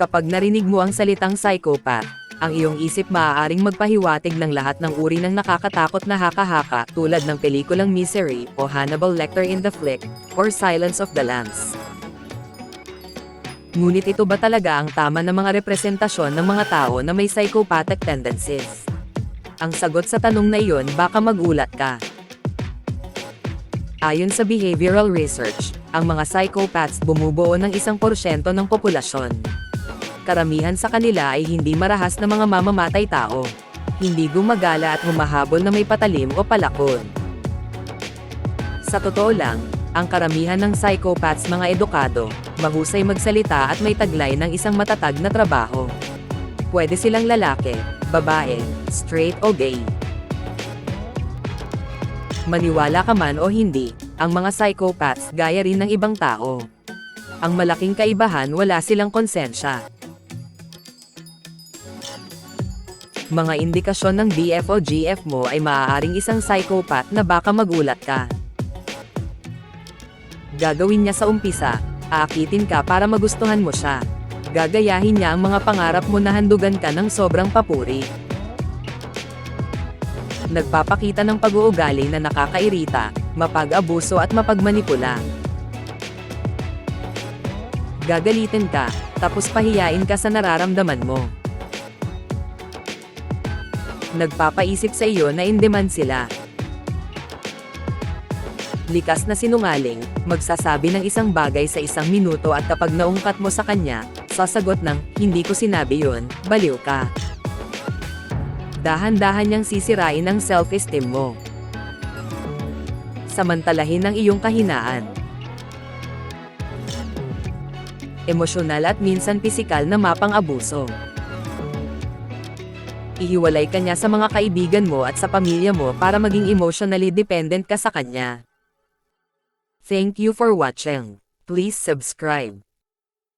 Kapag narinig mo ang salitang psychopath, ang iyong isip maaaring magpahiwatig ng lahat ng uri ng nakakatakot na haka-haka tulad ng pelikulang Misery o Hannibal Lecter in the Flick, or Silence of the Lambs. Ngunit ito ba talaga ang tama na mga representasyon ng mga tao na may psychopathic tendencies? Ang sagot sa tanong na iyon baka magulat ka. Ayon sa behavioral research, ang mga psychopaths bumubuo ng 1% ng populasyon. Karamihan sa kanila ay hindi marahas na mga mamamatay tao. Hindi gumagala at humahabol na may patalim o palakon. Sa totoo lang, ang karamihan ng psychopaths mga edukado, mahusay magsalita at may taglay ng isang matatag na trabaho. Pwede silang lalaki, babae, straight o gay. Maniwala ka man o hindi, ang mga psychopaths gaya rin ng ibang tao. Ang malaking kaibahan, wala silang konsensya. Mga indikasyon ng BF o GF mo ay maaaring isang psychopath na baka magulat ka. Gagawin niya sa umpisa, aakitin ka para magustuhan mo siya. Gagayahin niya ang mga pangarap mo na handugan ka ng sobrang papuri. Nagpapakita ng pag-uugali na nakakairita, mapag-abuso at mapagmanipula. Gagalitin ka, tapos pahiyain ka sa nararamdaman mo. Nagpapaisip sa iyo na in demand sila. Likas na sinungaling, magsasabi ng isang bagay sa 1 minuto at kapag naungkat mo sa kanya, sasagot ng, "Hindi ko sinabi yun, baliw ka." Dahan-dahan niyang sisirain ang self-esteem mo. Samantalahin ang iyong kahinaan. Emosyonal at minsan pisikal na mapang-abuso. Ihiwalay ka niya sa mga kaibigan mo at sa pamilya mo para maging emotionally dependent ka sa kanya. Thank you for watching. Please subscribe.